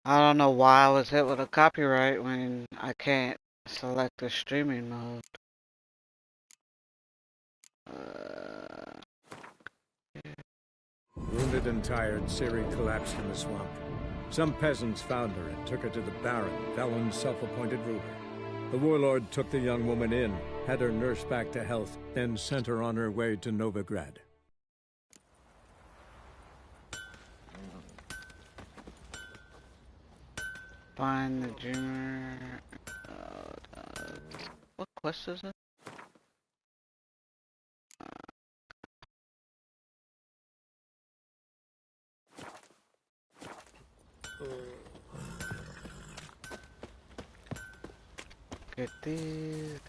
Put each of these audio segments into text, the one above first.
I don't know why I was hit with a copyright when I can't select the streaming mode. Uh, Wounded and tired, Ciri collapsed in the swamp. Some peasants found her and took her to the Baron, Velen's self-appointed ruler. The warlord took the young woman in, had her nursed back to health, then sent her on her way to Novigrad. Find the dreamer. Uh, what quest is it? Get these.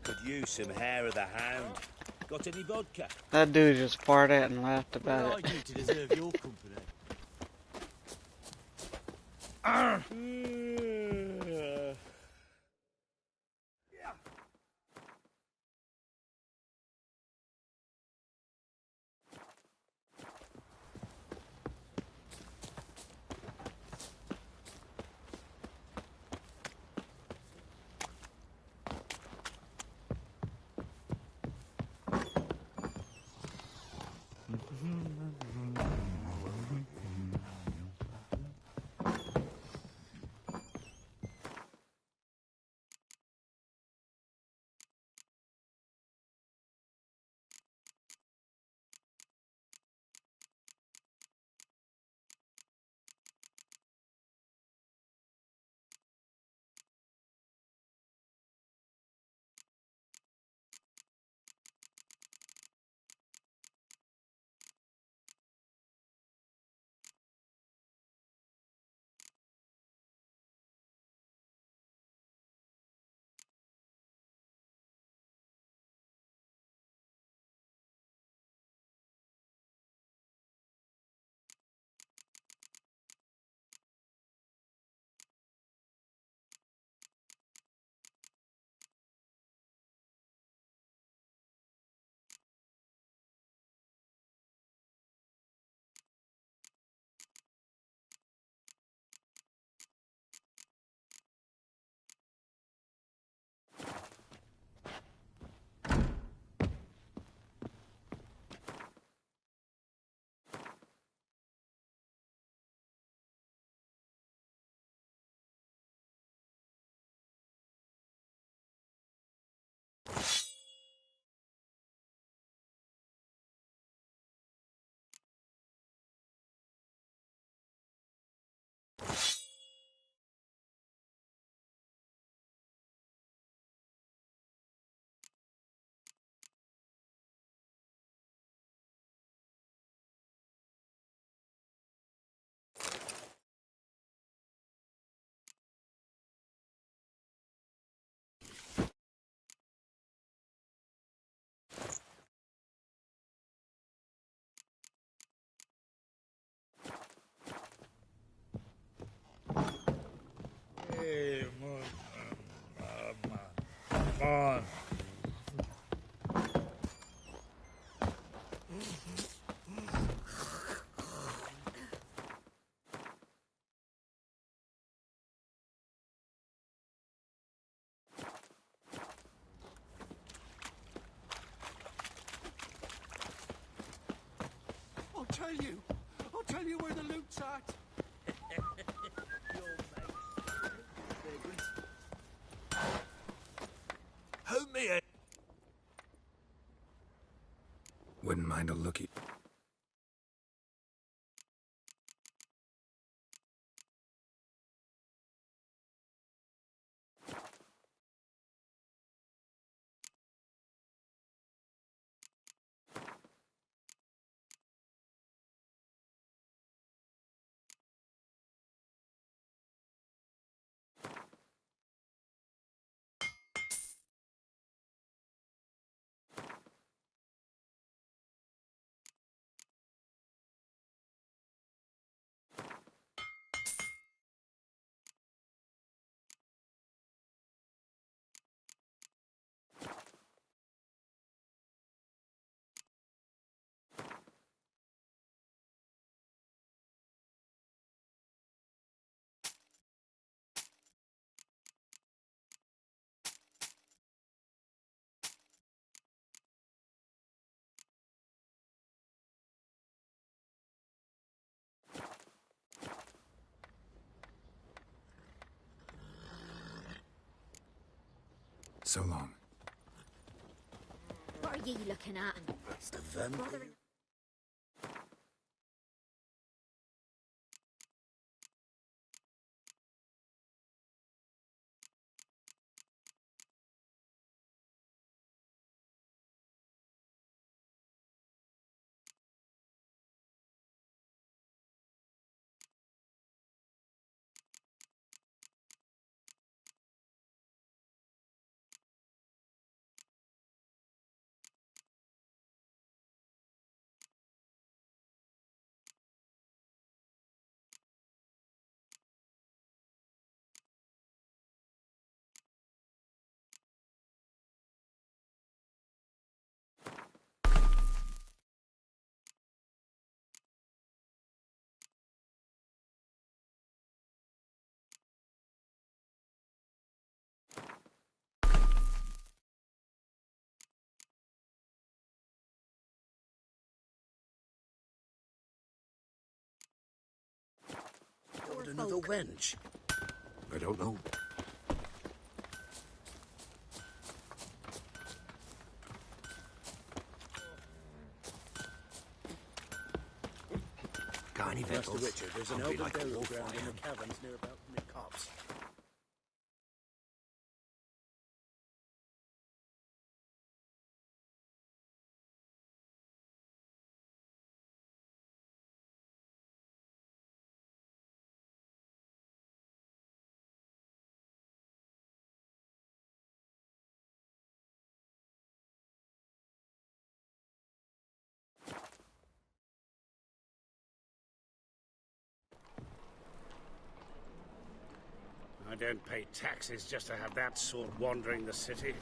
Could use some hair of the hound. Got any vodka? That dude just farted and laughed What about did I it. do to deserve your company? Hey, come on. I'll tell you. I'll tell you where the loot's at. Help me! Wouldn't mind a lookie. so long. What are ye looking at? That's the vampire. Got another wench. I don't know. Got any Master victuals? Richard, there's an Hungry open like a burial wolf, ground I in the am. caverns near about near Cops. I don't pay taxes just to have that sort wandering the city.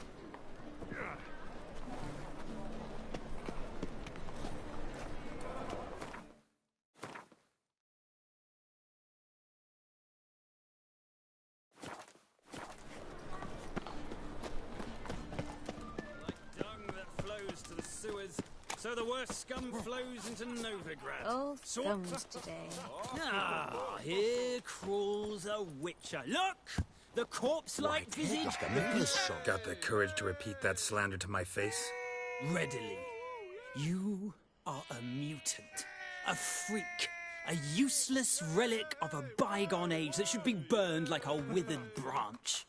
Dung that flows to the sewers, so the worst scum flows into Novigrad. All Sort thumbs today. Ah, here crawls a witcher. Look! The corpse-like visage Got the courage to repeat that slander to my face? readily. You are a mutant, a freak, a useless relic of a bygone age that should be burned like a withered branch.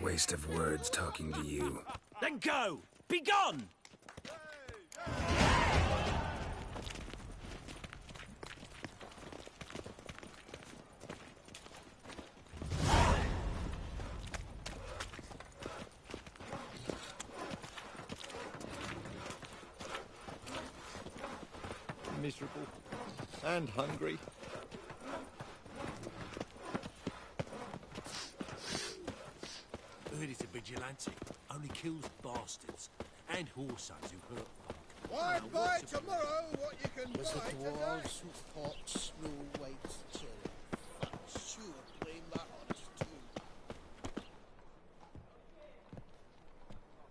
Waste of words talking to you. Then go! Be gone! Miserable and hungry. Heard he's a vigilante. Only kills bastards. And whoresons who hurt folk. Why buy tomorrow what you can Was the buy today? dwarves who fought Snow White's children? I'd sure blame that on us too.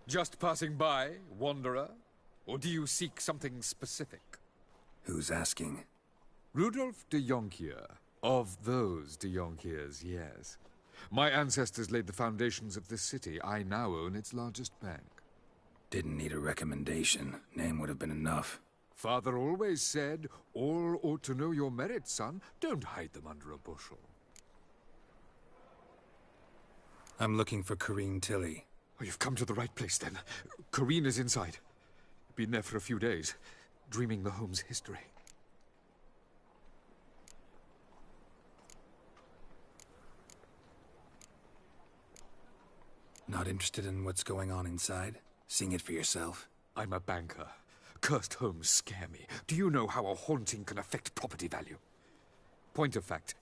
Just passing by, wanderer? Or do you seek something specific? Who's asking? Rudolf de Jonkier. Of those de Jonkiers, yes. My ancestors laid the foundations of this city. I now own its largest bank. Didn't need a recommendation. Name would have been enough. Father always said, all ought to know your merits, son. Don't hide them under a bushel. I'm looking for Corrine Tilly. Oh, you've come to the right place, then. Corrine is inside. Been there for a few days, dreaming the home's history. Not interested in what's going on inside? Seeing it for yourself? I'm a banker. Cursed homes scare me. Do you know how a haunting can affect property value? Point of fact,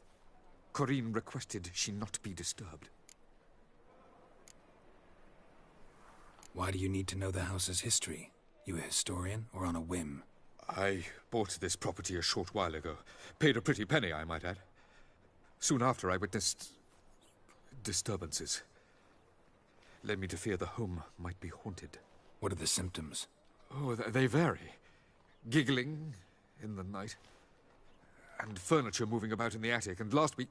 Corrine requested she not be disturbed. Why do you need to know the house's history? You a historian, or on a whim? I bought this property a short while ago. Paid a pretty penny, I might add. Soon after, I witnessed disturbances. Led me to fear the home might be haunted. What are the symptoms? Oh, they vary. Giggling in the night, and furniture moving about in the attic, and last week...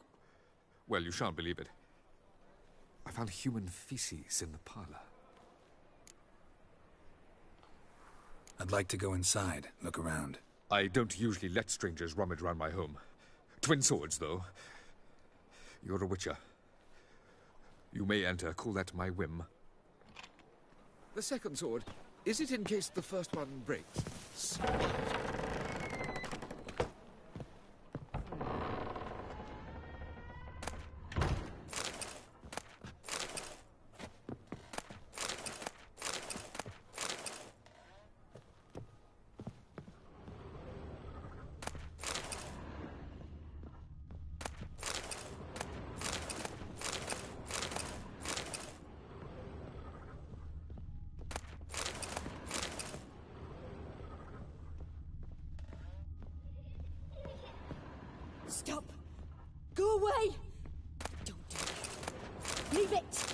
Well, you shan't believe it. I found human feces in the parlor. I'd like to go inside, look around. I don't usually let strangers rummage around my home. Twin swords, though. You're a witcher. You may enter, call that my whim. The second sword, is it in case the first one breaks? Stop! Go away! Don't do that. Leave it!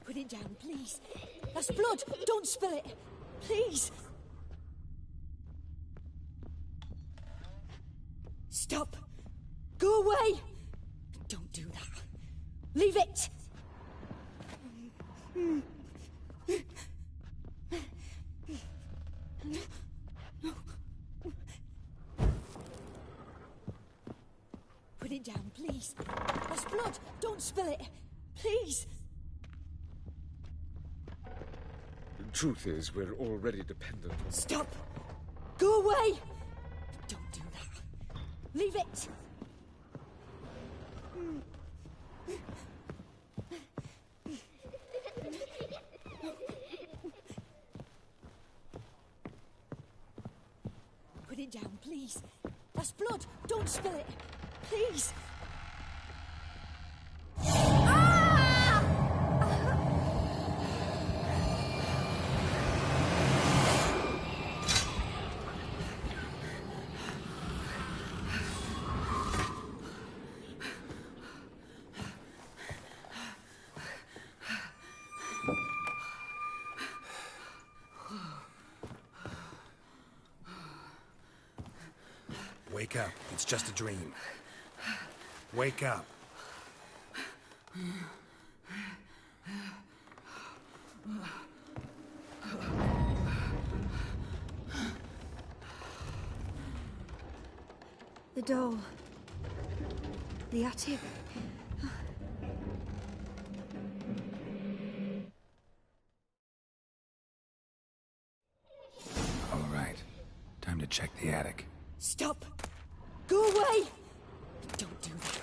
Put it down, please. That's blood. Don't spill it. Please. Stop. Go away. Don't do that. Leave it. Put it down, please. That's blood. Don't spill it. Please. The truth is, we're already dependent on... Stop! Go away! Don't do that. Leave it! Put it down, please. That's blood. Don't spill it. Please. Wake up. It's just a dream. Wake up. The door. The attic. All right. Time to check the attic. Stop! Go away! Don't do that.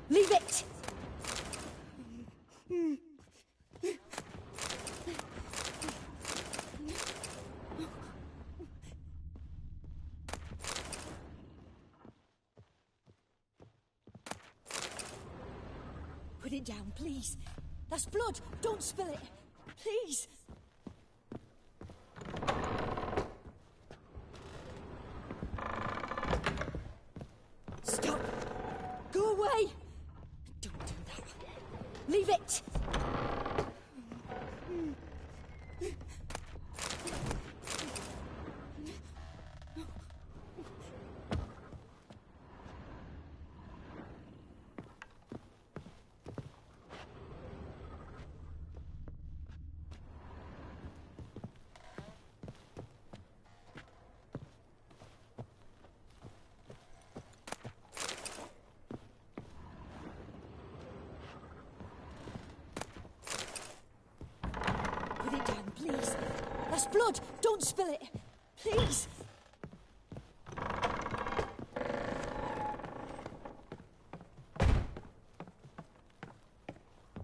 Leave it! Put it down, please. That's blood. Don't spill it. Please. Leave it! Put it down, please. That's blood. Don't spill it. Please.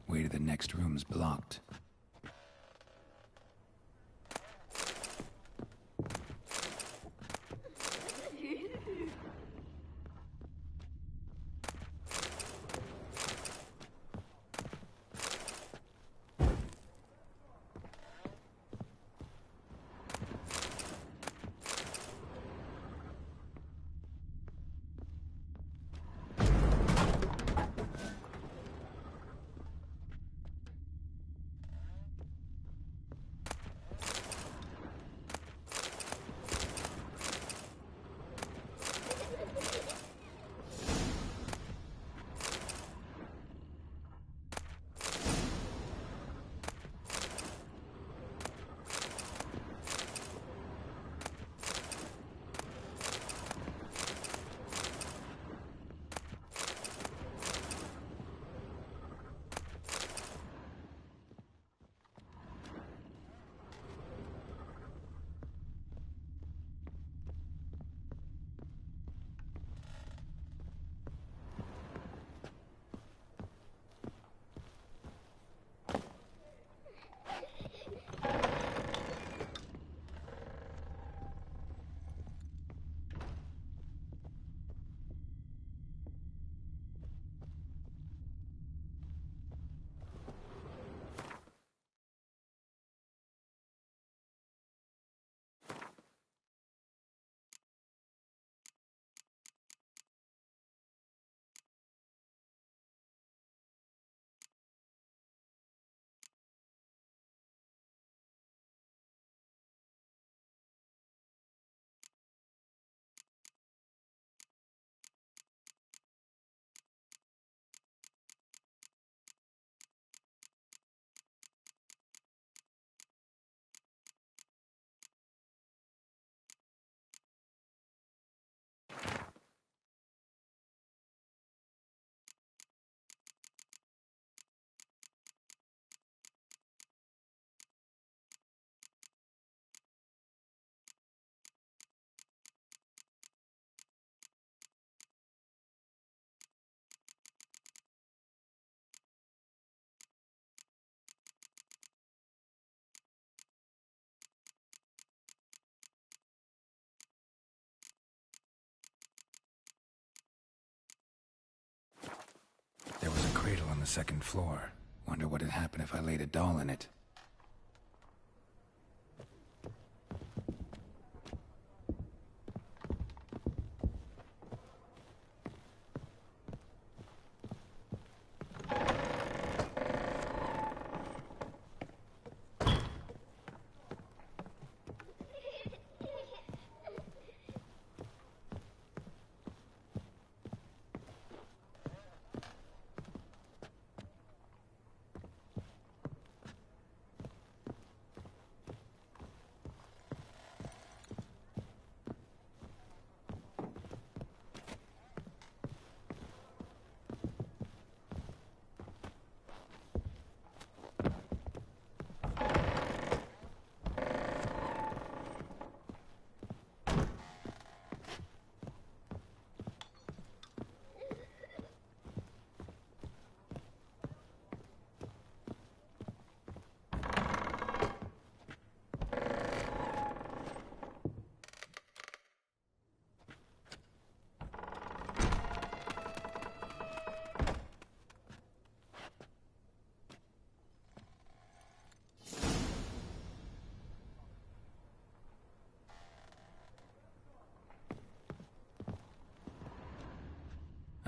Way to the next room's blocked. There was a cradle on the second floor. Wonder what had happened if I laid a doll in it.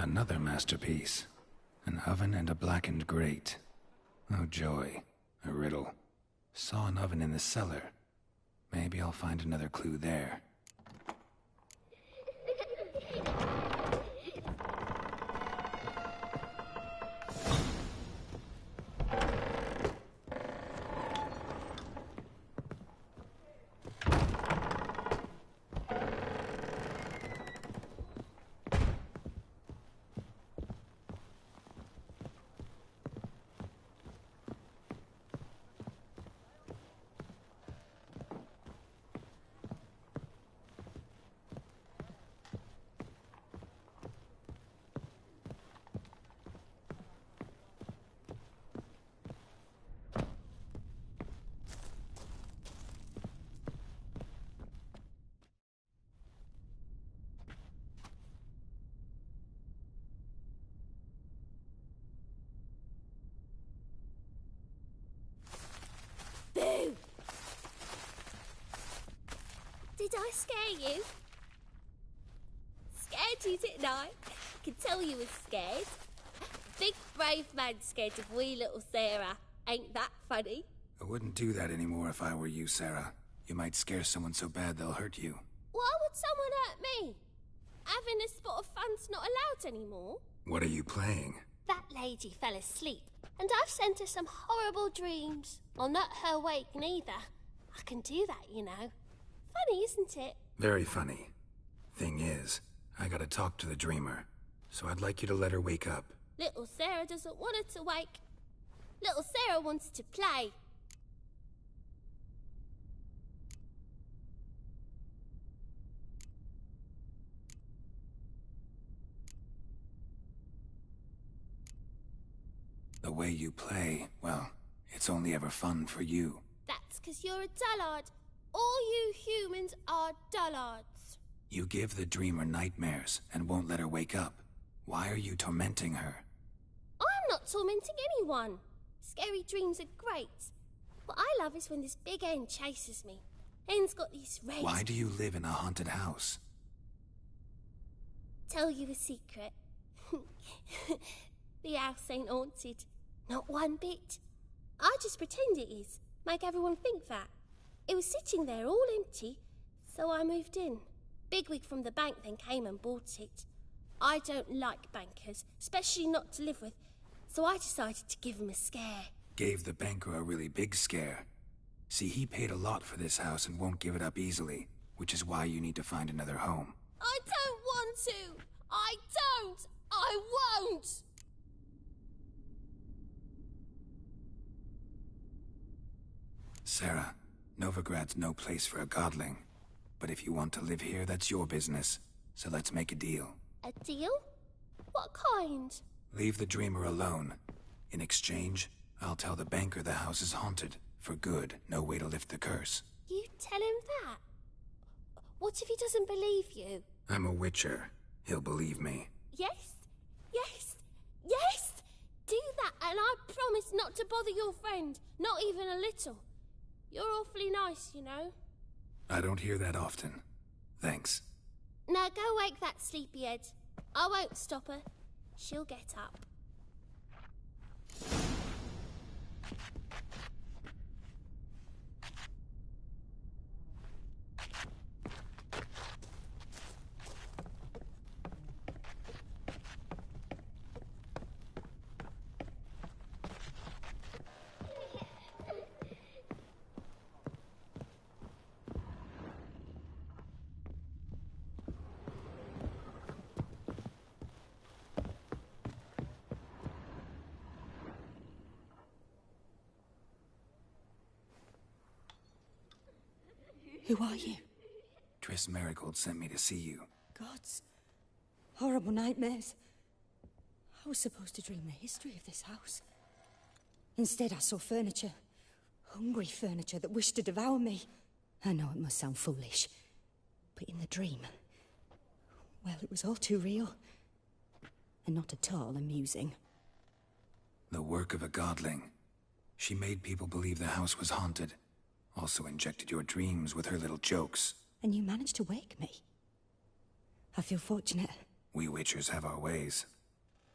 Another masterpiece. An oven and a blackened grate. Oh, joy. A riddle. Saw an oven in the cellar. Maybe I'll find another clue there. Boo! Did I scare you? Scared you, didn't I? I can tell you was scared. Big brave man scared of wee little Sarah. Ain't that funny? I wouldn't do that anymore if I were you, Sarah. You might scare someone so bad they'll hurt you. Why would someone hurt me? Having a spot of fun's not allowed anymore. What are you playing? That lady fell asleep, and I've sent her some horrible dreams. I'll not her wake neither. I can do that, you know. Funny, isn't it? Very funny. Thing is, I gotta talk to the dreamer, so I'd like you to let her wake up. Little Sarah doesn't want her to wake. Little Sarah wants to play. The way you play, well, it's only ever fun for you. That's 'cause you're a dullard. All you humans are dullards. You give the dreamer nightmares and won't let her wake up. Why are you tormenting her? I'm not tormenting anyone. Scary dreams are great. What I love is when this big hen chases me. Hen's got these red... Why do you live in a haunted house? Tell you a secret. The house ain't haunted. Not one bit. I just pretend it is. Make everyone think that. It was sitting there all empty, so I moved in. Bigwig from the bank then came and bought it. I don't like bankers, especially not to live with, so I decided to give him a scare. Gave the banker a really big scare. See, he paid a lot for this house and won't give it up easily, which is why you need to find another home. I don't want to! I don't! I won't! Sarah, Novigrad's no place for a godling. But if you want to live here, that's your business. So let's make a deal. A deal? What kind? Leave the dreamer alone. In exchange, I'll tell the banker the house is haunted. For good, no way to lift the curse. You tell him that? What if he doesn't believe you? I'm a witcher. He'll believe me. Yes? Yes? Yes! Do that, and I promise not to bother your friend. Not even a little. You're awfully nice, you know. I don't hear that often. Thanks. Now go wake that sleepyhead. I won't stop her. She'll get up. Who are you? Triss Merigold sent me to see you. Gods. Horrible nightmares. I was supposed to dream the history of this house. Instead, I saw furniture. Hungry furniture that wished to devour me. I know it must sound foolish, but in the dream, well, it was all too real. And not at all amusing. The work of a godling. She made people believe the house was haunted. Also injected your dreams with her little jokes. And you managed to wake me. I feel fortunate. We witchers have our ways.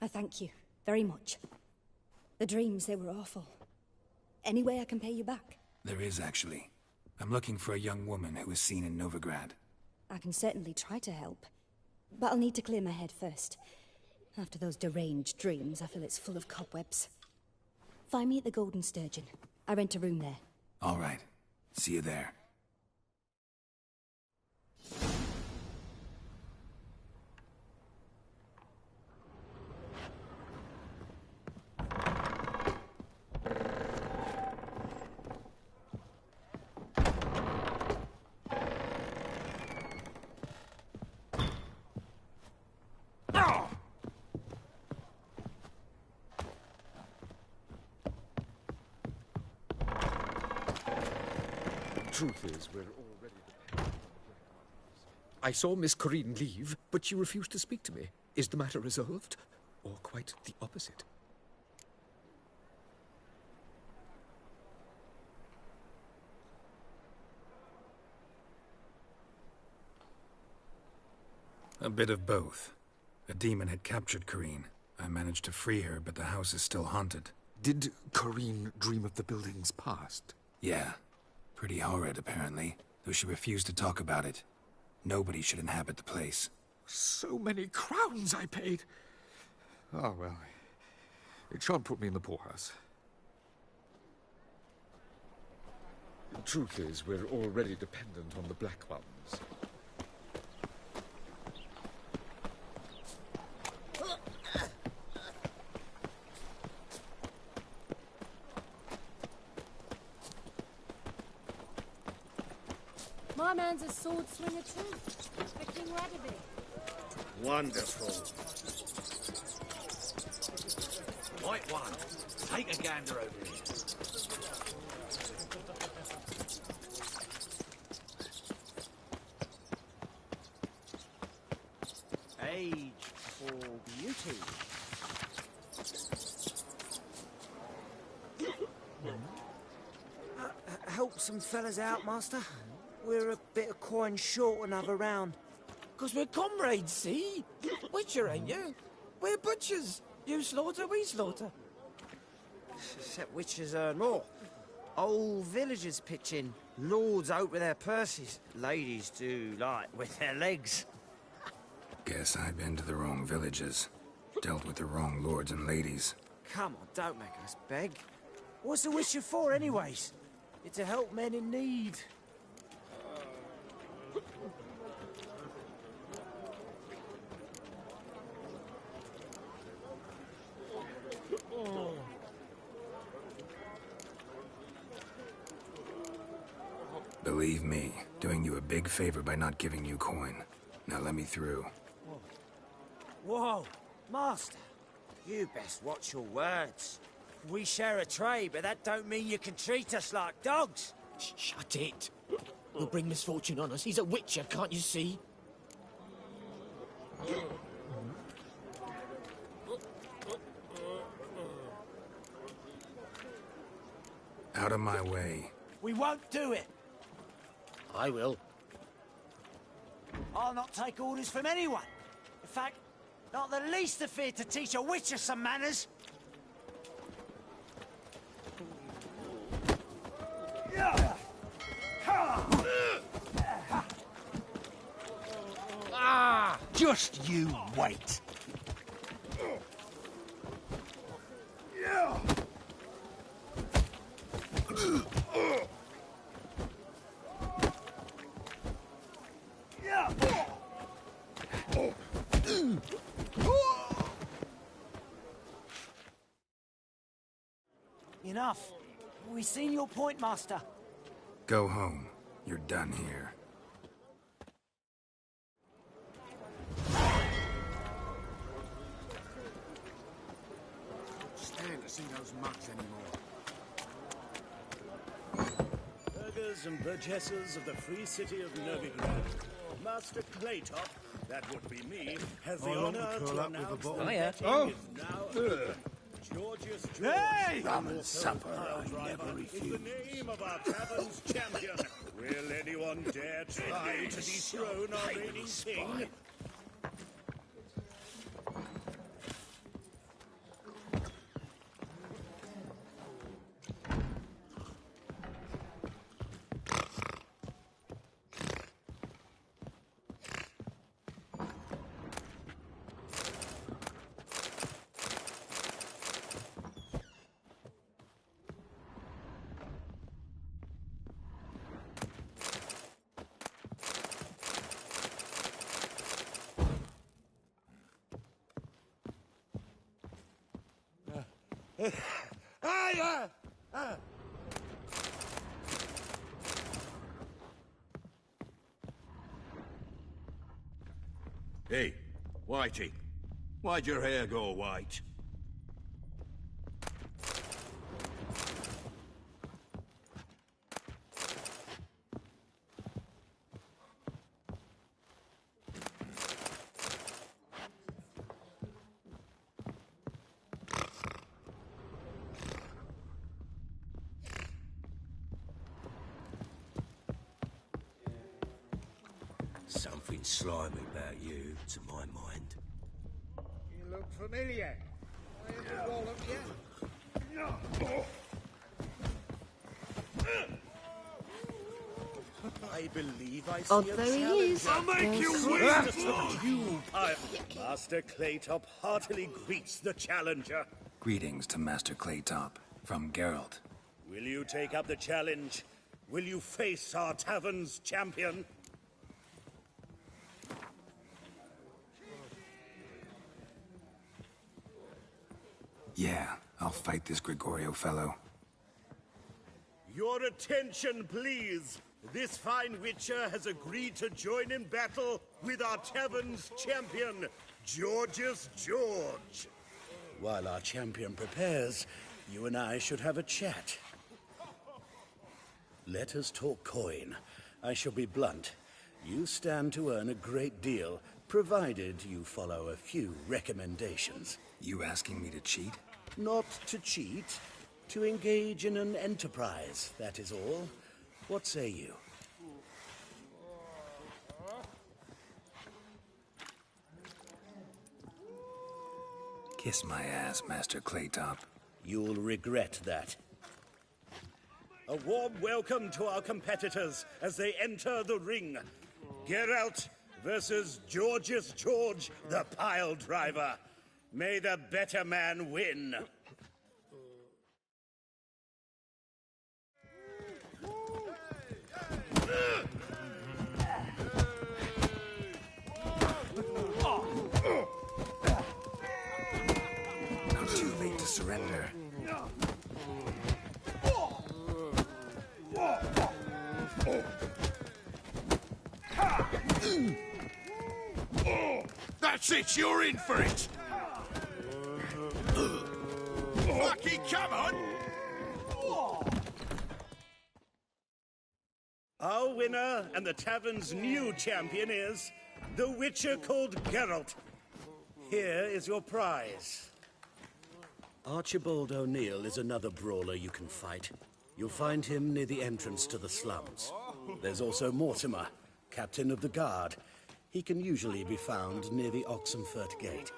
I thank you very much. The dreams, they were awful. Any way I can pay you back? There is, actually. I'm looking for a young woman who was seen in Novigrad. I can certainly try to help. But I'll need to clear my head first. After those deranged dreams, I feel it's full of cobwebs. Find me at the Golden Sturgeon. I rent a room there. All right. See you there. Truth is, we're already dependent. I saw Miss Corinne leave, but she refused to speak to me. Is the matter resolved? Or quite the opposite? A bit of both. A demon had captured Corinne. I managed to free her, but the house is still haunted. Did Corinne dream of the building's past? Yeah. Pretty horrid, apparently, though she refused to talk about it. Nobody should inhabit the place. So many crowns I paid. Oh, well. It shan't put me in the poorhouse. The truth is, we're already dependent on the Black Ones. My man's a sword swinger too, for King Radovid. Wonderful. White one, take a gander over here. Age for beauty. Help some fellas out, Master. We're a bit of coin short another round. 'Cause we're comrades, see? Witcher, ain't you? We're butchers. You slaughter, we slaughter. Except witchers earn more. Old villagers pitch in. Lords out with their purses. Ladies do, like, with their legs. Guess I've been to the wrong villages. Dealt with the wrong lords and ladies. Come on, don't make us beg. What's a witcher for, anyways? It's to help men in need. Believe me, doing you a big favor by not giving you coin. Now let me through. Whoa, Master. You best watch your words. We share a trade, but that don't mean you can treat us like dogs. Shut it. We'll bring misfortune on us. He's a witcher, can't you see? Out of my way. We won't do it. I will. I'll not take orders from anyone. In fact, not the least afeard to teach a witcher some manners. Just you wait. Enough. We've seen your point, Master. Go home. You're done here. Stand to see those mugs anymore. Burghers and burgesses of the free city of Novigrad, Master Claytop, that would be me, has the honor to announce that betting is now open. Georgius George, Hey! Rum and supper, I never refuse. In the name of our tavern's champion, will anyone dare try to dethrone our reigning king? Hey, Whitey. Why'd your hair go white? Something slimy about you, to my mind. You look familiar. I ever roll up yet? I believe I see Oh, a there he challenger. is. I'll make you Yes. wait. You pile. Master Claytop heartily greets the challenger. Greetings to Master Claytop, from Geralt. Will you take up the challenge? Will you face our tavern's champion? Yeah, I'll fight this Gregorio fellow. Your attention, please. This fine witcher has agreed to join in battle with our tavern's champion, George's George. While our champion prepares, you and I should have a chat. Let us talk coin. I shall be blunt. You stand to earn a great deal, provided you follow a few recommendations. You asking me to cheat? Not to cheat, to engage in an enterprise, that is all. What say you? Kiss my ass, Master Claytop. You'll regret that. A warm welcome to our competitors as they enter the ring. Geralt versus George's George, the pile driver. May the better man win. Not too late to surrender. That's it, you're in for it! Lucky, come on! Our winner and the tavern's new champion is the Witcher called Geralt. Here is your prize. Archibald O'Neill is another brawler you can fight. You'll find him near the entrance to the slums. There's also Mortimer, captain of the guard. He can usually be found near the Oxenfurt Gate.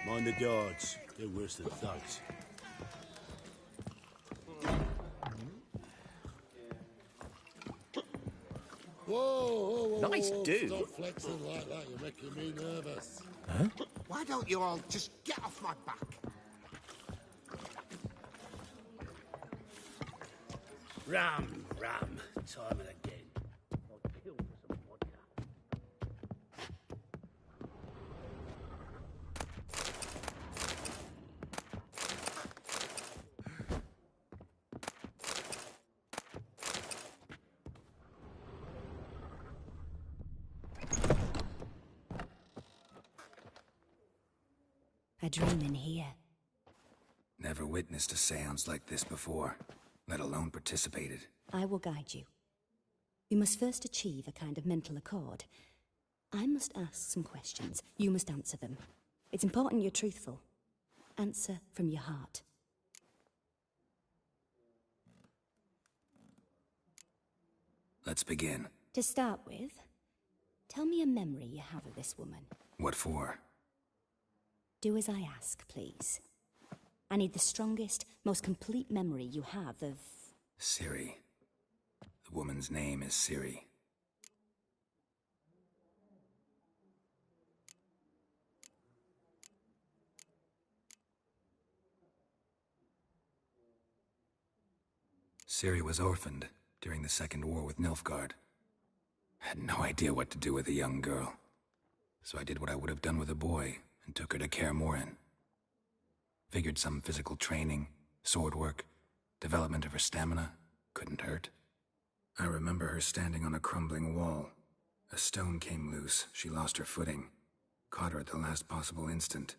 Mind the guards. They're worse than thugs. Whoa, Nice dude. Stop flexing like that, you're making me nervous. Huh? Why don't you all just get off my back? Ram, time and again. I'll kill for some vodka. A dream in here. Never witnessed a seance like this before, let alone participated. I will guide you. We must first achieve a kind of mental accord. I must ask some questions. You must answer them. It's important you're truthful. Answer from your heart. Let's begin. To start with, tell me a memory you have of this woman. What for? Do as I ask, please. I need the strongest, most complete memory you have of... Ciri. The woman's name is Ciri. Ciri was orphaned during the Second War with Nilfgaard. I had no idea what to do with a young girl. So I did what I would have done with a boy and took her to Kaer Morhen. Figured some physical training, sword work, development of her stamina couldn't hurt. I remember her standing on a crumbling wall. A stone came loose, she lost her footing. Caught her at the last possible instant.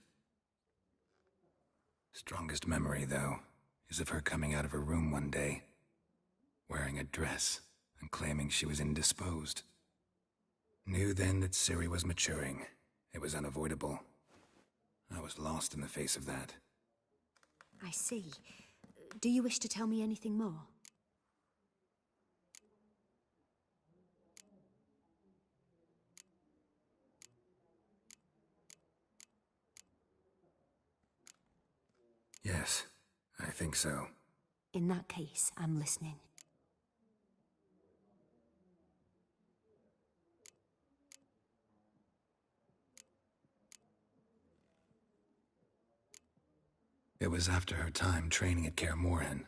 Strongest memory, though, is of her coming out of her room one day, wearing a dress and claiming she was indisposed. Knew then that Ciri was maturing. It was unavoidable. I was lost in the face of that. I see. Do you wish to tell me anything more? Yes, I think so. In that case, I'm listening. It was after her time training at Kaer Morhen.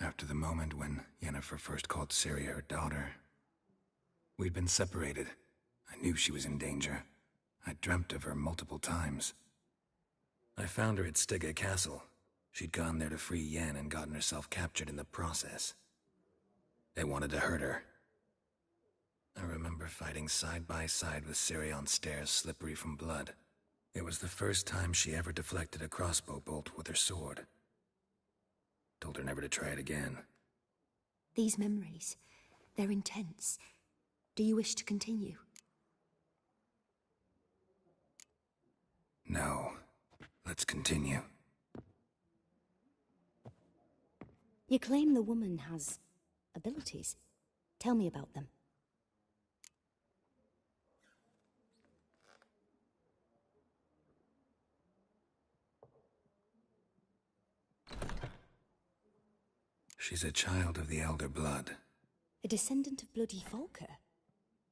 After the moment when Yennefer first called Ciri her daughter. We'd been separated. I knew she was in danger. I dreamt of her multiple times. I found her at Stygga Castle. She'd gone there to free Yen and gotten herself captured in the process. They wanted to hurt her. I remember fighting side by side with Ciri on stairs slippery from blood. It was the first time she ever deflected a crossbow bolt with her sword. Told her never to try it again. These memories, they're intense. Do you wish to continue? No. Let's continue. You claim the woman has abilities. Tell me about them. She's a child of the Elder Blood. A descendant of bloody Volker.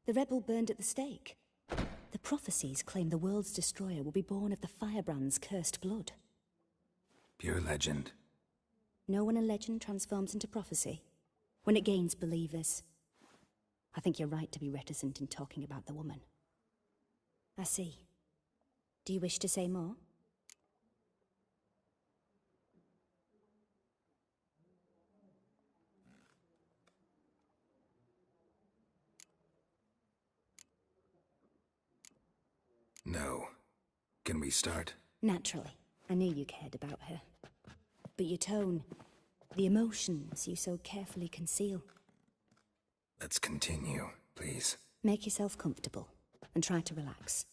The rebel burned at the stake. The prophecies claim the world's destroyer will be born of the Firebrand's cursed blood. Pure legend. Know when a legend transforms into prophecy? When it gains believers. I think you're right to be reticent in talking about the woman. I see. Do you wish to say more? No. Can we start? Naturally. I knew you cared about her. But your tone, the emotions you so carefully conceal. Let's continue, please. Make yourself comfortable and try to relax.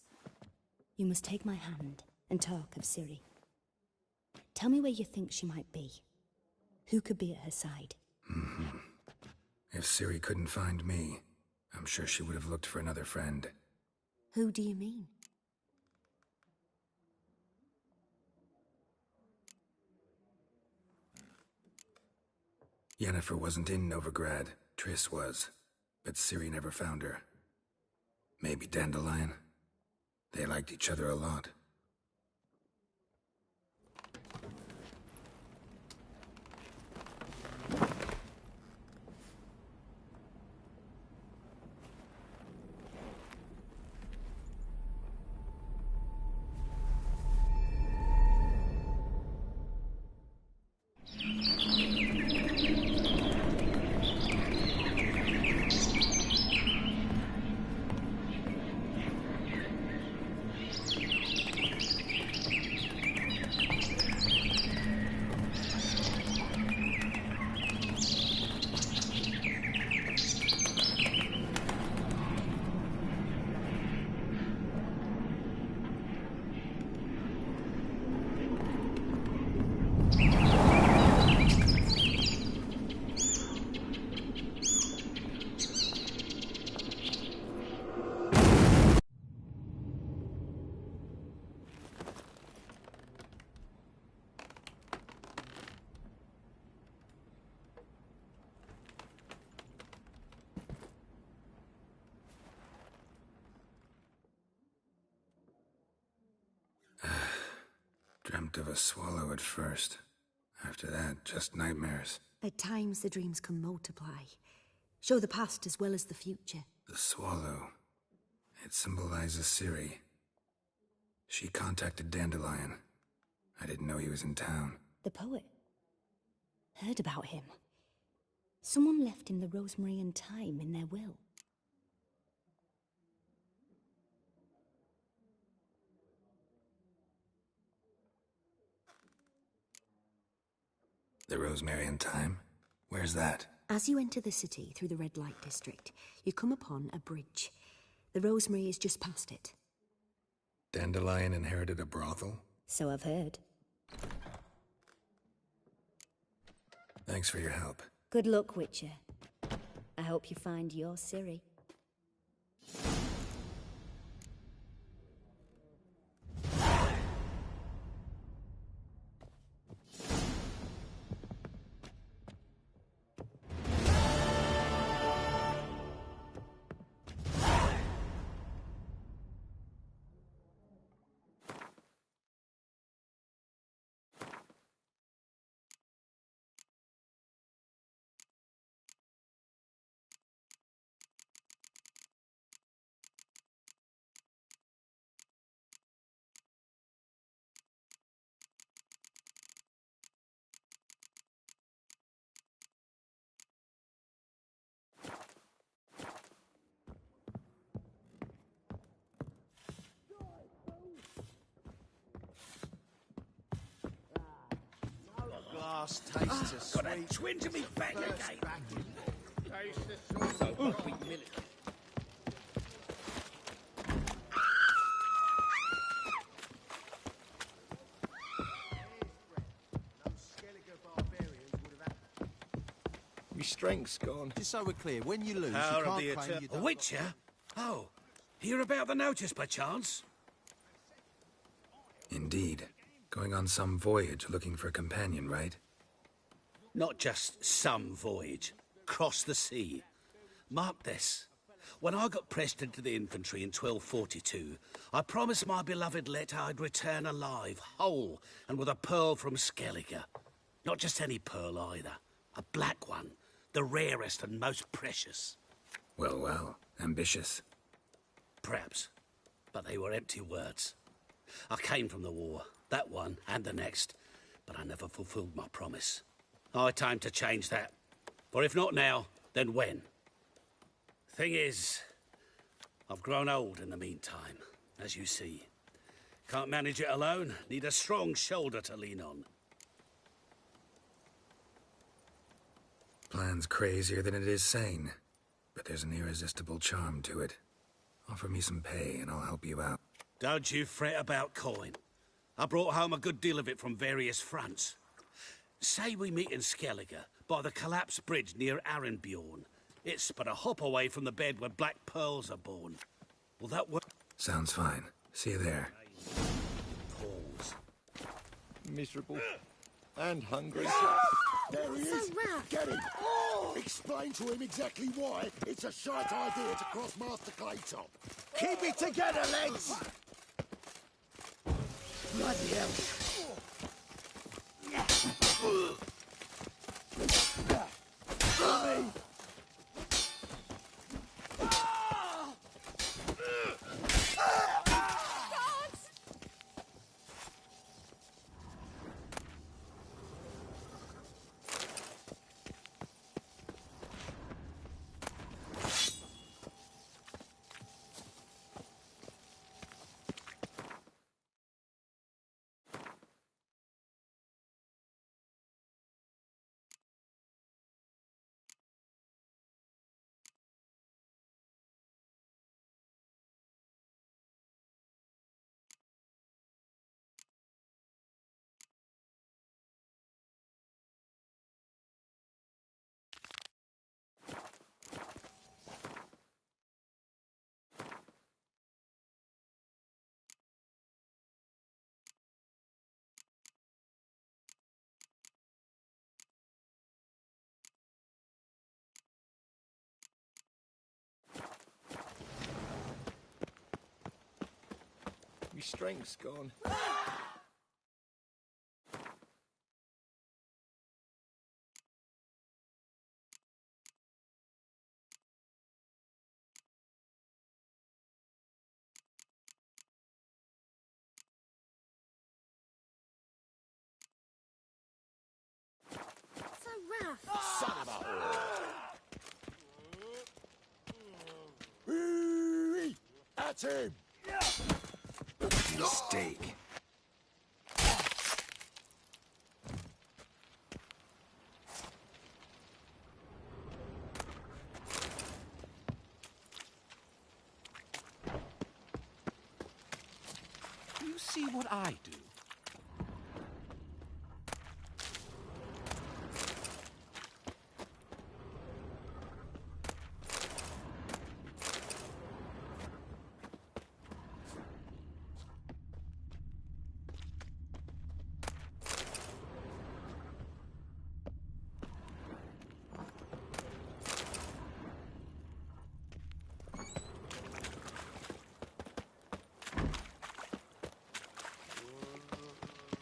You must take my hand and talk of Ciri. Tell me where you think she might be. Who could be at her side? If Ciri couldn't find me, I'm sure she would have looked for another friend. Who do you mean? Yennefer wasn't in Novigrad. Triss was. But Ciri never found her. Maybe Dandelion? They liked each other a lot. Dreamt of a swallow at first. After that, just nightmares. At times, the dreams can multiply, show the past as well as the future. The swallow. It symbolizes Ciri. She contacted Dandelion. I didn't know he was in town. The poet. Heard about him. Someone left him the rosemary and thyme in their will. The rosemary and thyme? Where's that? As you enter the city through the red light district, you come upon a bridge. The rosemary is just past it. Dandelion inherited a brothel? So I've heard. Thanks for your help. Good luck, Witcher. I hope you find your Ciri. Glass tastes of Got a sweet. twinge of me back again. Taste the salt. Wait a minute. Your strength's gone. Just so we're clear, when you lose, Power you of the can't claim you A don't... Witcher? Oh, hear about the notice by chance? Indeed. Going on some voyage looking for a companion, right? Not just some voyage. Cross the sea. Mark this. When I got pressed into the infantry in 1242, I promised my beloved Let I'd return alive, whole, and with a pearl from Skellige. Not just any pearl either. A black one. The rarest and most precious. Well, well. Ambitious. Perhaps. But they were empty words. I came from the war. That one and the next. But I never fulfilled my promise. High time to change that. For if not now, then when? Thing is, I've grown old in the meantime, as you see. Can't manage it alone. Need a strong shoulder to lean on. Plan's crazier than it is sane. But there's an irresistible charm to it. Offer me some pay and I'll help you out. Don't you fret about coin. I brought home a good deal of it from various fronts. Say we meet in Skellige, by the collapsed bridge near Arenbjorn. It's but a hop away from the bed where black pearls are born. Will that work? Sounds fine. See you there. Pause. Miserable. And hungry. There he is! Get him! Explain to him exactly why it's a shite idea to cross Master Claytop. Keep it together, lads! Bloody hell! Your strength's gone. Son of a whore! At him! Mistake. You see what I do?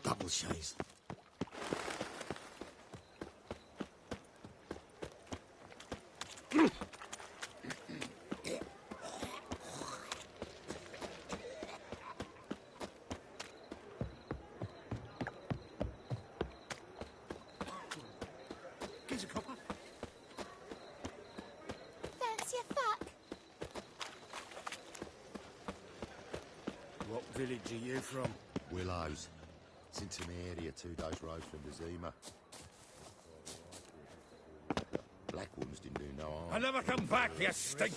Double chase. Gives a copper. Fancy a fuck? What village are you from? Willows. It's into my area, 2 days' road from the Zima. Black ones didn't do no harm. I'll never come back, you stink!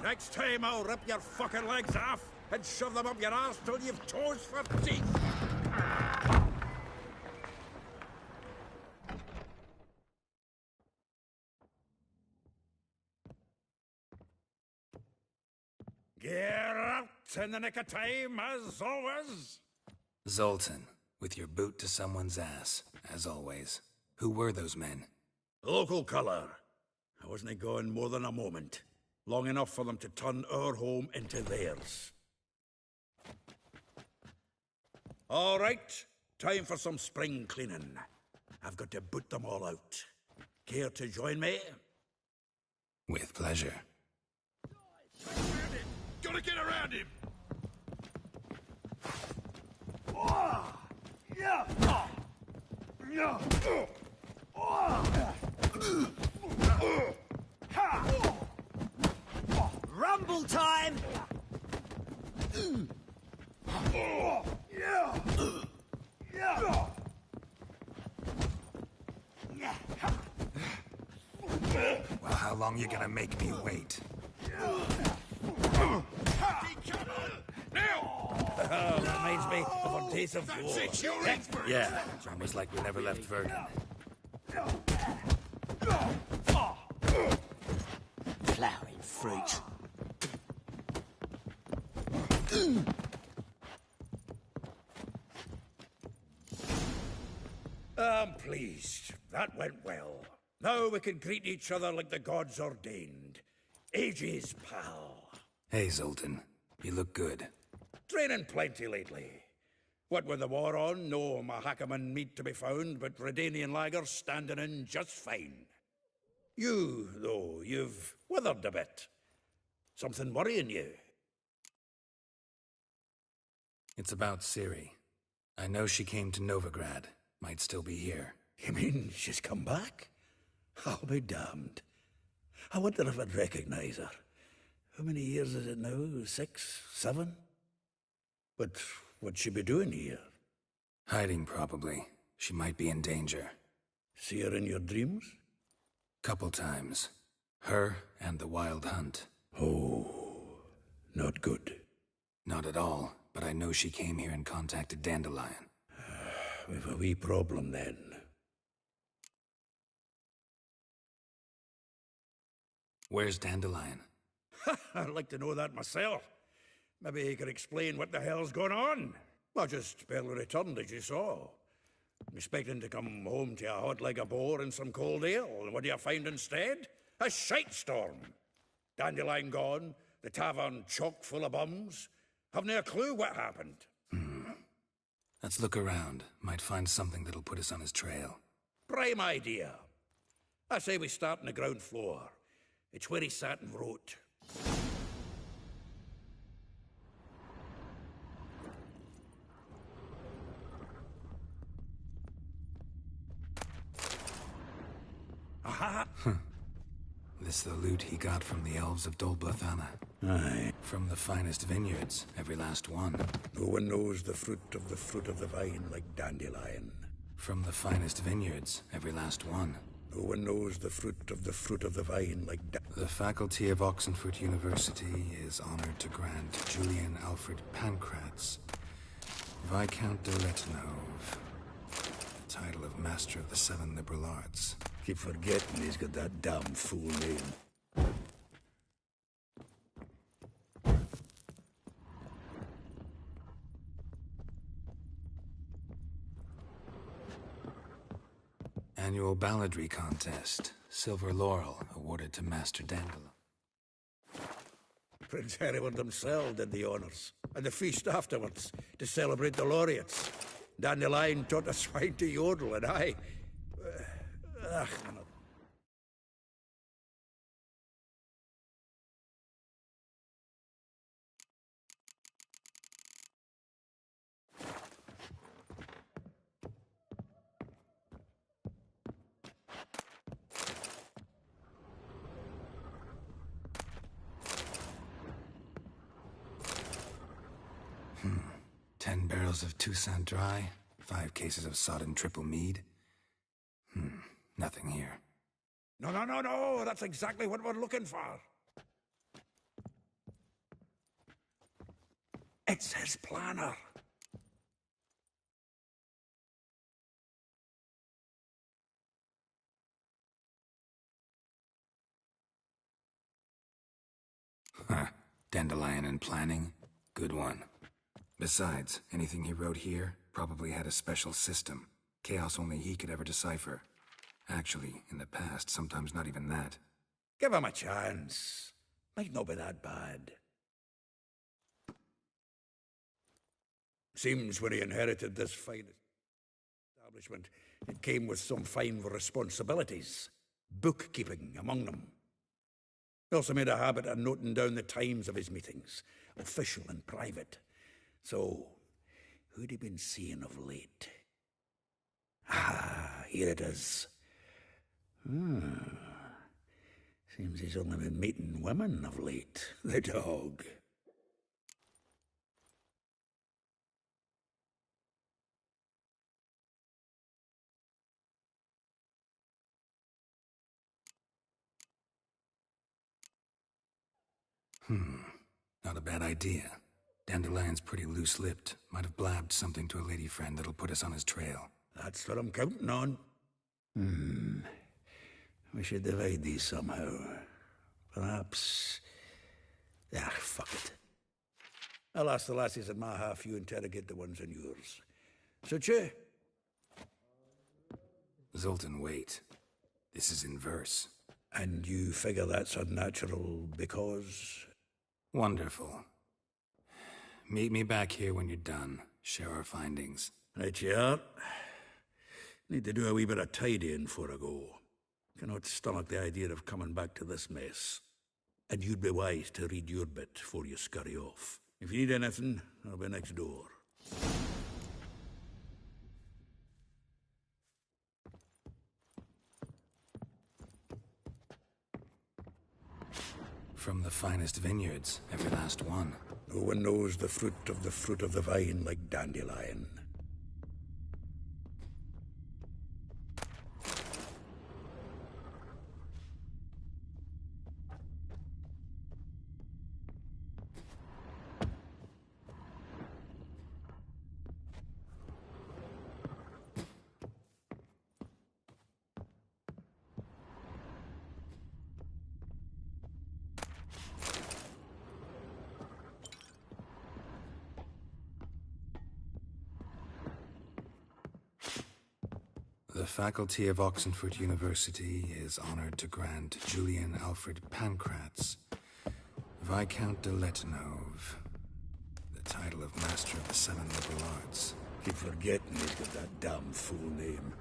Next time I'll rip your fucking legs off and shove them up your arse till you've toes for teeth! Get out in the nick of time, as always! Zoltan, with your boot to someone's ass, as always. Who were those men? Local colour. I wasn't gone more than a moment. Long enough for them to turn our home into theirs. All right, time for some spring cleaning. I've got to boot them all out. Care to join me? With pleasure. Gotta get around him! Rumble time! Well, how long you gonna make me wait? Reminds me of a days of war. Yeah, it's almost like we never left Vergen. Flowering fruit. I'm pleased. That went well. Now we can greet each other like the gods ordained. Ages, pal. Hey, Zoltan. You look good. Training plenty lately. What with the war on, no Mahakaman meat to be found, but Redanian lagers standing in just fine. You, though, you've withered a bit. Something worrying you? It's about Ciri. I know she came to Novigrad. Might still be here. You mean she's come back? I'll be damned. I wonder if I'd recognize her. How many years is it now? 6, 7? But what'd she be doing here? Hiding, probably. She might be in danger. See her in your dreams? Couple times. Her and the Wild Hunt. Oh, not good. Not at all, but I know she came here and contacted Dandelion. We've a wee problem then. Where's Dandelion? I'd like to know that myself. Maybe he could explain what the hell's going on. I just barely returned, as you saw. Expecting to come home to a hot like a boar and some cold ale, and what do you find instead? A shite storm. Dandelion gone, the tavern chock full of bums. Have no clue what happened. Let's look around. Might find something that'll put us on his trail. Prime idea. I say we start on the ground floor. It's where he sat and wrote. that? This the loot he got from the elves of Dol Blathanna. Aye. From the finest vineyards, every last one. No one knows the fruit of the vine like Dandelion. From the finest vineyards, every last one. No one knows the fruit of the vine like The faculty of Oxenford University is honored to grant Julian Alfred Pancratz, Viscount de Letenove, the title of Master of the Seven Liberal Arts. Keep forgetting he's got that damn fool name. Annual balladry contest. Silver Laurel awarded to Master Dandelion. Prince Hereward himself did the honours, and the feast afterwards, to celebrate the laureates. Dandelion taught a swine to yodel, and I... Hmm. 10 barrels of Toussaint Dry, 5 cases of sodden triple mead. Nothing here. No, that's exactly what we're looking for. It's his planner. Huh. Dandelion and planning? Good one. Besides, anything he wrote here probably had a special system. Chaos only he could ever decipher. Actually, in the past, sometimes not even that. Give him a chance. Might not be that bad. Seems when he inherited this fine establishment, it came with some fine responsibilities. Bookkeeping among them. He also made a habit of noting down the times of his meetings, official and private. So, who'd he been seeing of late? Ah, here it is. Seems he's only been meeting women of late, the dog. Not a bad idea. Dandelion's pretty loose-lipped. Might have blabbed something to a lady friend that'll put us on his trail. That's what I'm counting on. We should divide these somehow. Perhaps... fuck it. I'll ask the lassies in my half, you interrogate the ones in yours. Suit you? Zoltan, wait. This is in verse. And you figure that's unnatural because... Wonderful. Meet me back here when you're done. Share our findings. Right you are. Need to do a wee bit of tidying before I go. Cannot stomach the idea of coming back to this mess. And you'd be wise to read your bit before you scurry off. If you need anything, I'll be next door. From the finest vineyards, every last one. No one knows the fruit of the vine like Dandelion. The faculty of Oxenford University is honored to grant Julian Alfred Pancratz, Viscount de Letenove, the title of Master of the Seven Liberal Arts. Keep forgetting he's got that damn fool name.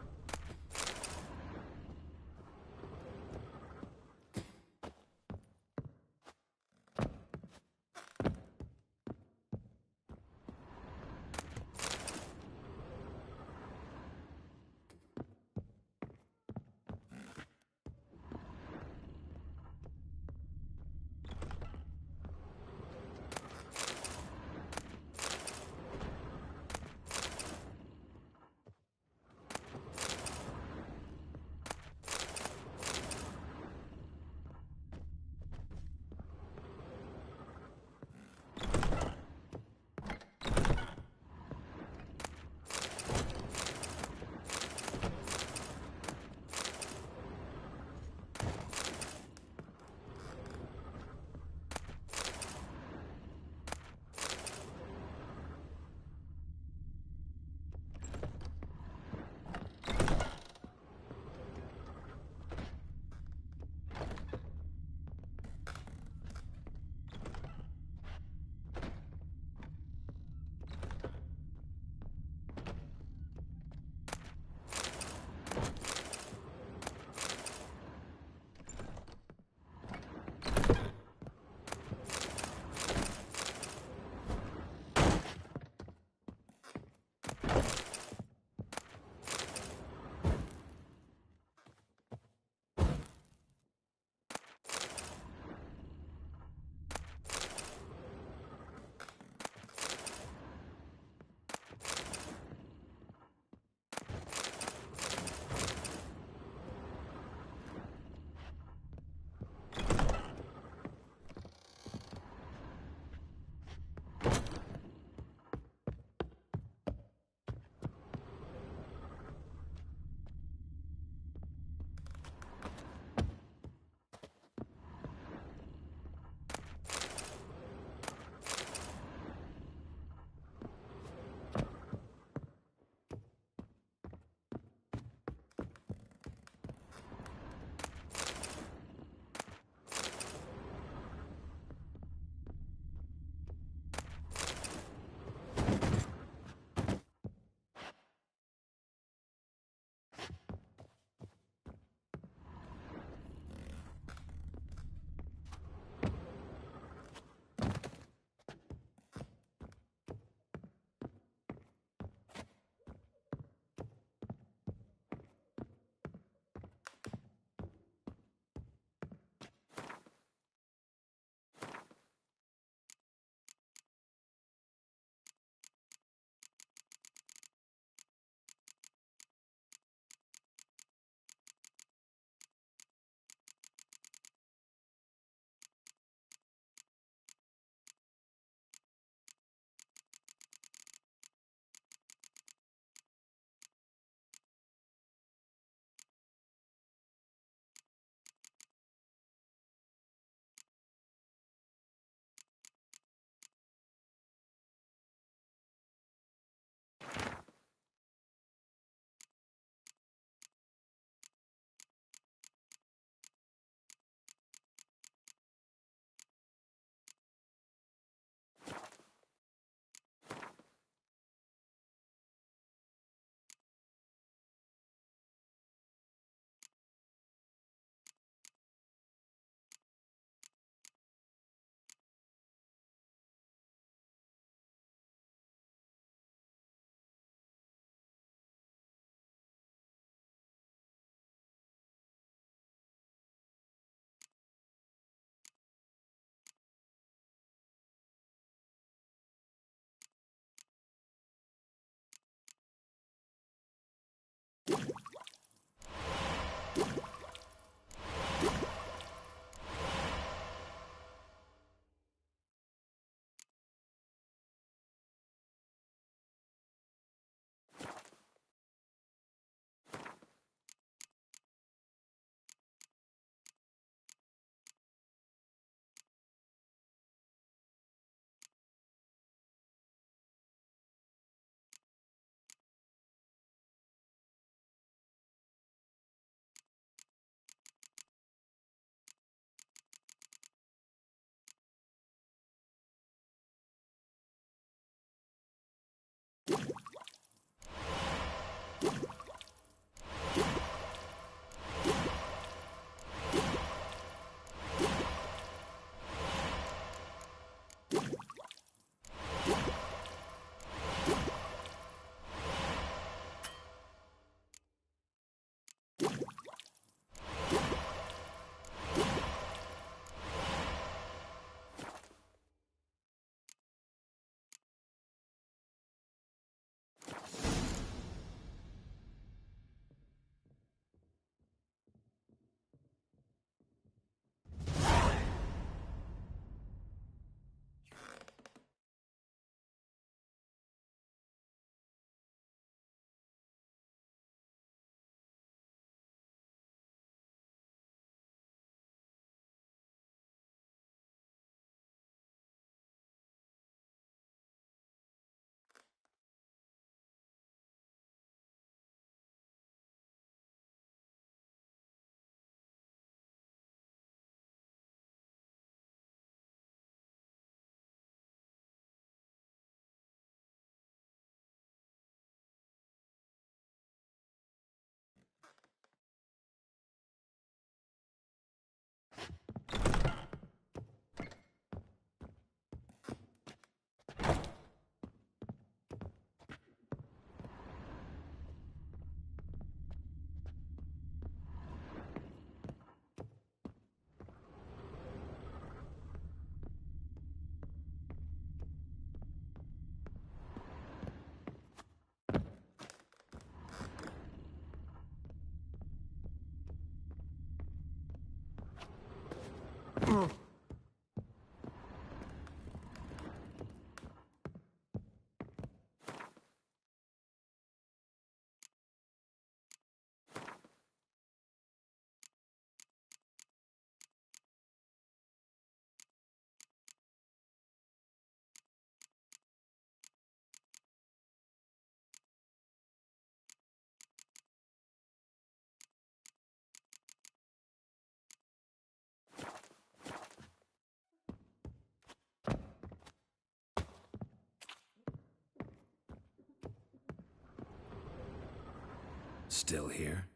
Still here?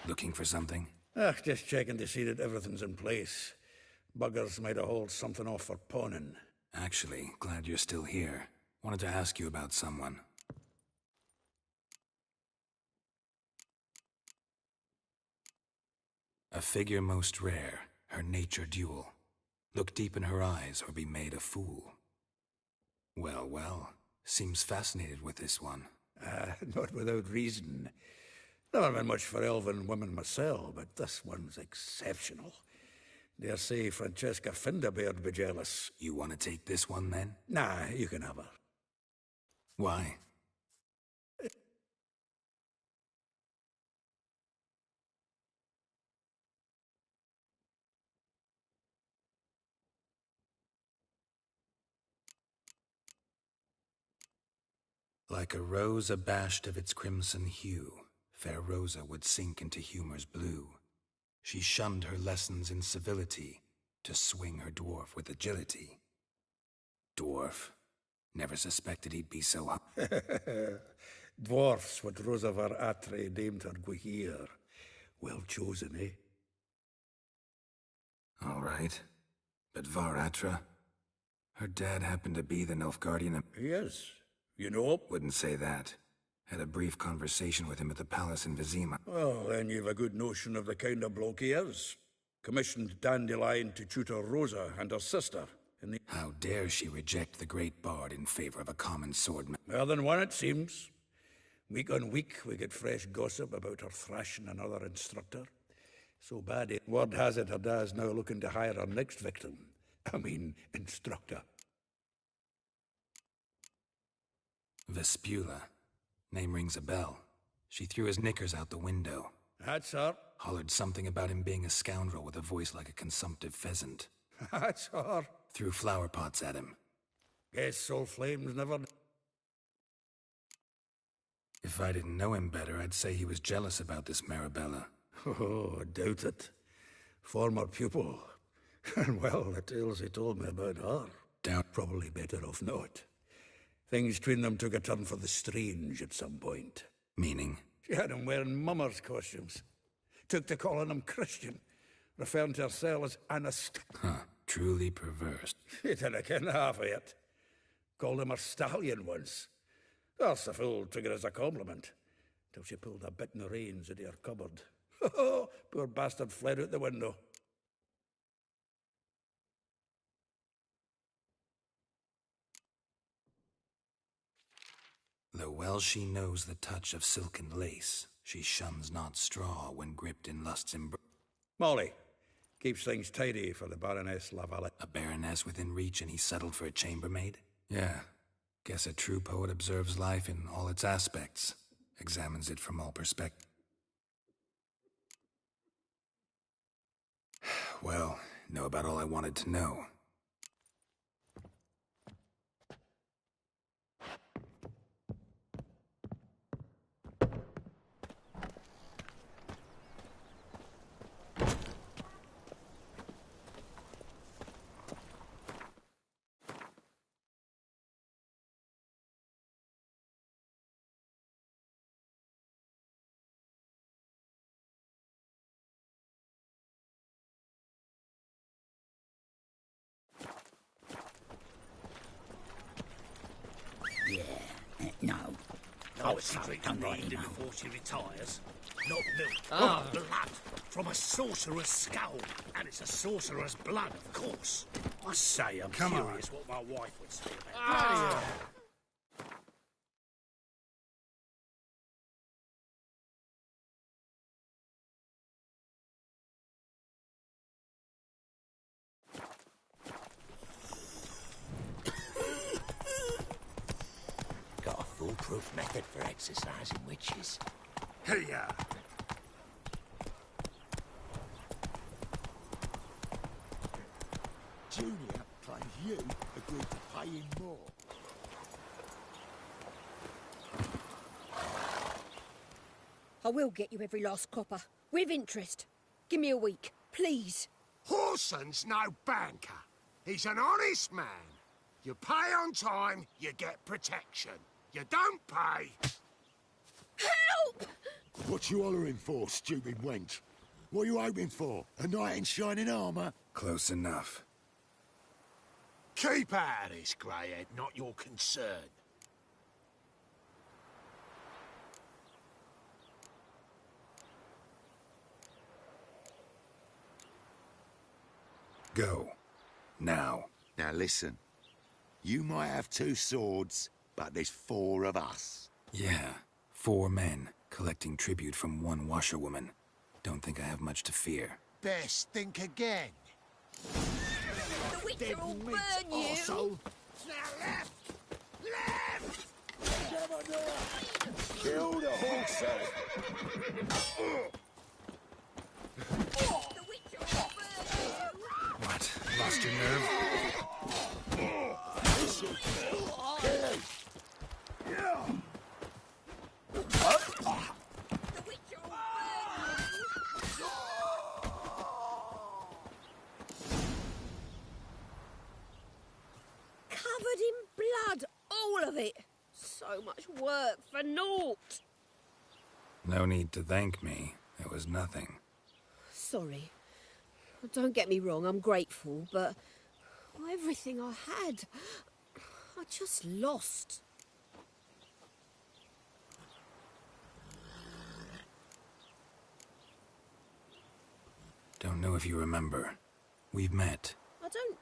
Looking for something? Just checking to see that everything's in place. Buggers might have hauled something off for pawning. Actually, glad you're still here. Wanted to ask you about someone. A figure most rare, her nature dual. Look deep in her eyes or be made a fool. Well, well, seems fascinated with this one. Not without reason. Never been much for elven women myself, but this one's exceptional. Dare say Francesca Finderbeard be jealous. You want to take this one, then? Nah, you can have her. Why? Like a rose abashed of its crimson hue, fair Rosa would sink into humor's blue. She shunned her lessons in civility, to swing her dwarf with agility. Dwarf? Never suspected he'd be so high. Dwarfs what Rosavar Atre named her Guihir. Well chosen, eh? All right. But Var Atra? Her dad happened to be the Nilfgaardian. Yes. You know? Wouldn't say that. Had a brief conversation with him at the palace in Vizima. Well, then you've a good notion of the kind of bloke he is. Commissioned Dandelion to tutor Rosa and her sister. How dare she reject the great bard in favor of a common swordman? Well, than one, it seems. Week on week, we get fresh gossip about her thrashing another instructor. So bad it. Word has it her dad's now looking to hire her next victim. I mean, instructor. Vespula. Name rings a bell. She threw his knickers out the window. That's her. Hollered something about him being a scoundrel with a voice like a consumptive pheasant. That's her. Threw flower pots at him. Guess Soul Flames never... If I didn't know him better, I'd say he was jealous about this Marabella. Oh, I doubt it. Former pupil. And well, the tales he told me about her. Doubt. Probably better off not. Things between them took a turn for the strange at some point. Meaning? She had him wearing mummers' costumes. Took to calling him Christian. Referring to herself as Anast. Huh. Truly perverse. She didn't ken half of it. Called him a stallion once. That's the fool took it as a compliment. Till she pulled a bit in the reins into her cupboard. Oh, poor bastard fled out the window. Though well she knows the touch of silken lace, she shuns not straw when gripped in lust's embrace. Molly. Keeps things tidy for the Baroness Lavalette. A baroness within reach and he settled for a chambermaid? Yeah. Guess a true poet observes life in all its aspects. Examines it from all perspectives. Well, know about all I wanted to know. No. No, she drinks mead before she retires. Not milk, Ah. blood from a sorcerer's skull. And it's a sorcerer's blood, of course. I say, I'm Come on. curious what my wife would say about that. Got a foolproof method for exercising witches. Hiya! Julia claims you agreed to pay him more. I will get you every last copper, with interest. Give me a week, please. Horson's no banker. He's an honest man. You pay on time, you get protection. You don't pay... Help! What you hollering for, stupid wench? What you hoping for? A knight in shining armour? Close enough. Keep out of this, Greyhead, not your concern. Go. Now. Now listen. You might have 2 swords, but there's 4 of us. Yeah. 4 men, collecting tribute from 1 washerwoman. Don't think I have much to fear. Best think again. The Witcher will burn you! Arsehole. Now left! Left! Kill the horses! The Witcher will burn you! What? Lost your nerve? Covered in blood, all of it. So much work for naught. No need to thank me. It was nothing. Sorry. Don't get me wrong, I'm grateful, but everything I had, I just lost. Don't know if you remember. We've met. I don't...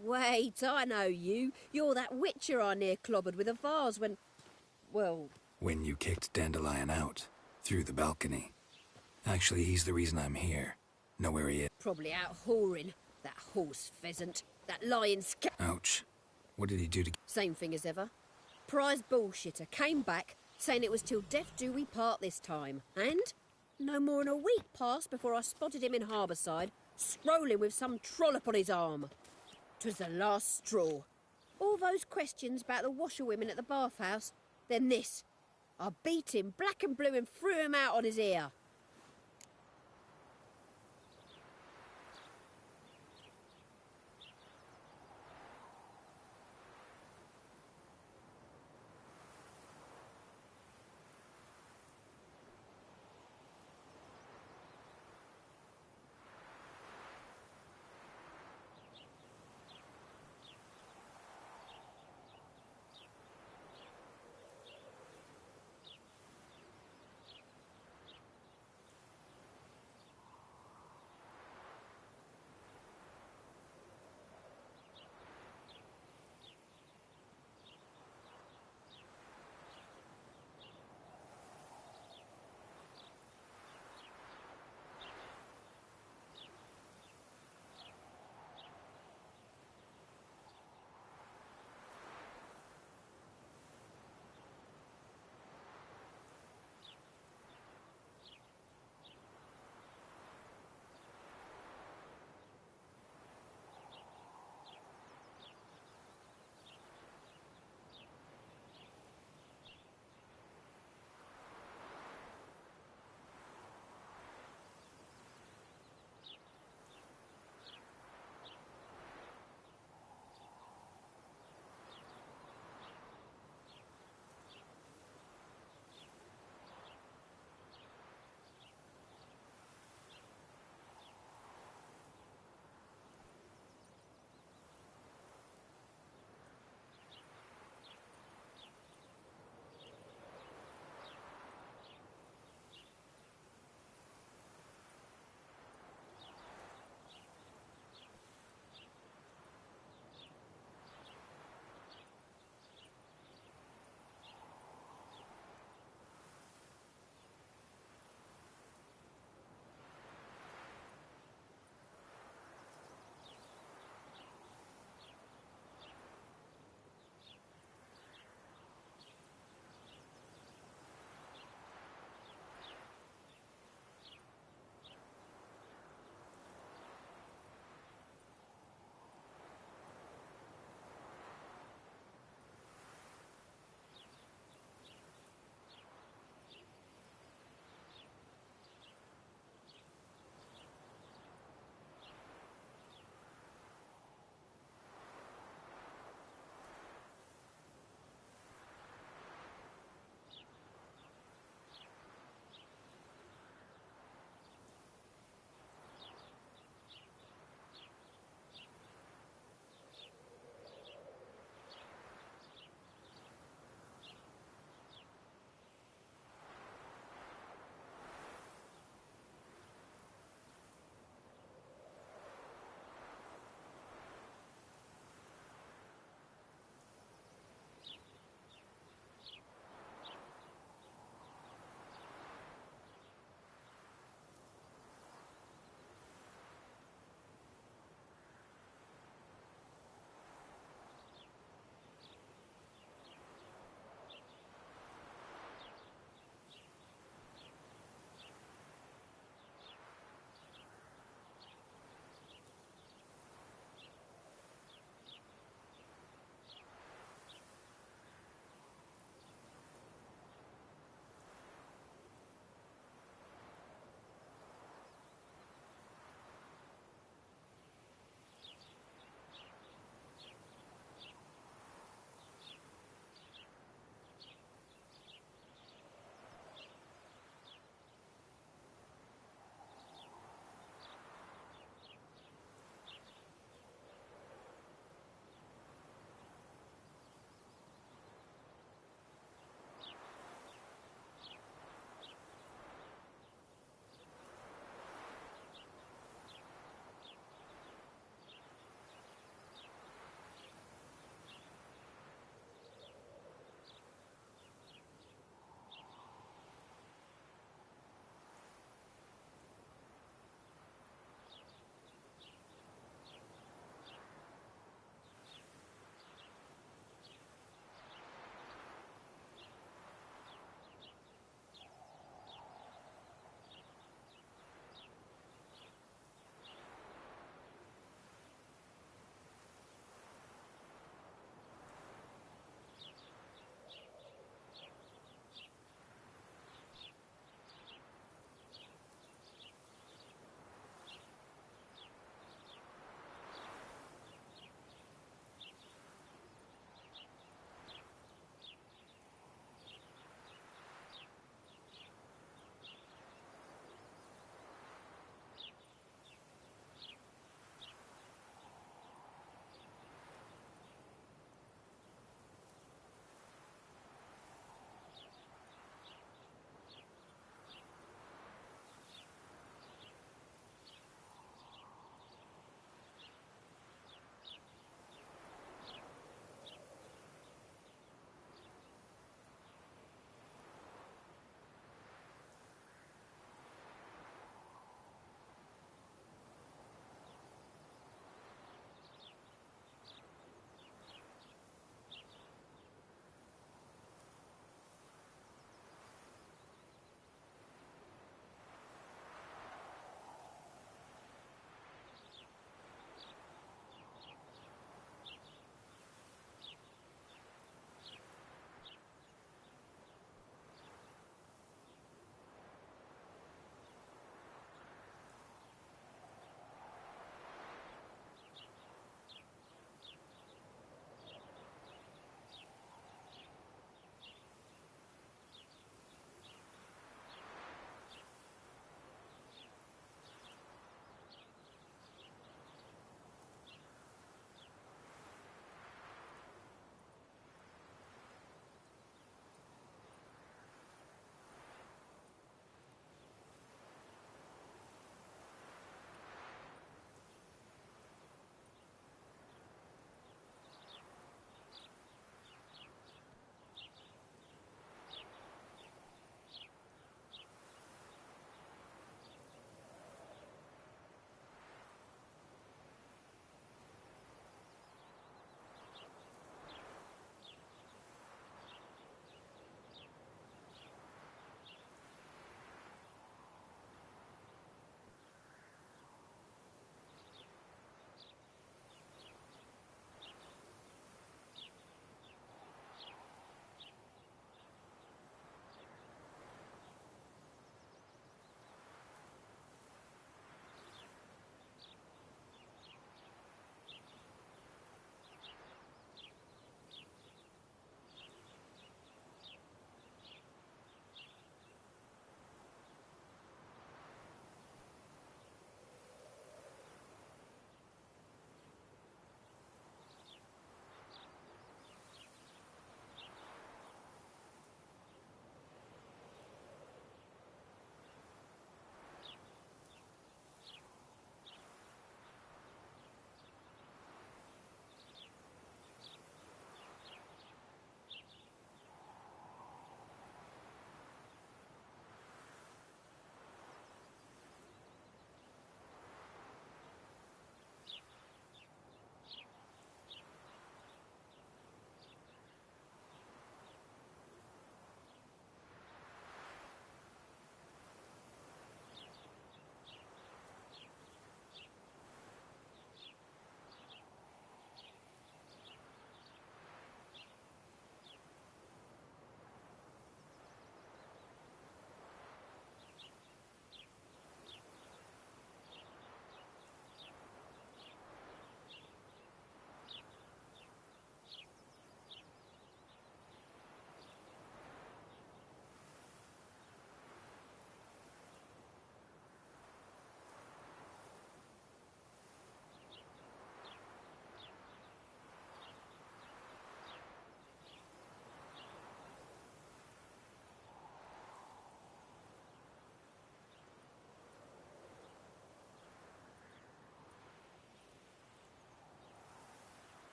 Wait, I know you. You're that Witcher I near clobbered with a vase when... Well... When you kicked Dandelion out. Through the balcony. Actually, he's the reason I'm here. Know where he is. Probably out whoring. That horse pheasant. That lying Ouch. What did he do to... Same thing as ever. Prize bullshitter came back, saying it was till death do we part this time. And no more than a week passed before I spotted him in Harbourside, strolling with some trollop on his arm. 'Twas the last straw. All those questions about the washerwomen at the bathhouse, then this. I beat him black and blue and threw him out on his ear.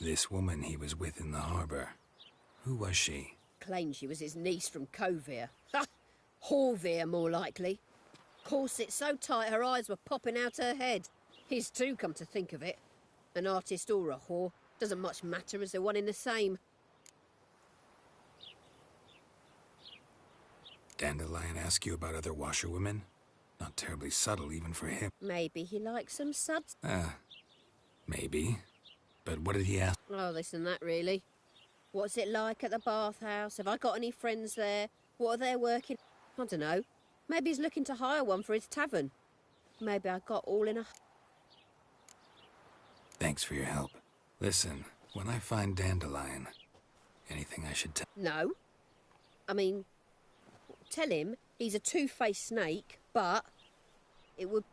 This woman he was with in the harbor. Who was she? Claimed she was his niece from Kovir. Ha! Horvir, more likely. Corset so tight her eyes were popping out her head. His too, come to think of it. An artist or a whore. Doesn't much matter as they're one in the same. Dandelion ask you about other washerwomen? Not terribly subtle even for him. Maybe he likes some suds. Maybe. But what did he ask? Oh, this and that, really. What's it like at the bathhouse? Have I got any friends there? What are they working? I don't know. Maybe he's looking to hire one for his tavern. Maybe I got all in a... Thanks for your help. Listen, when I find Dandelion, anything I should tell? No. I mean, tell him he's a two-faced snake, but it would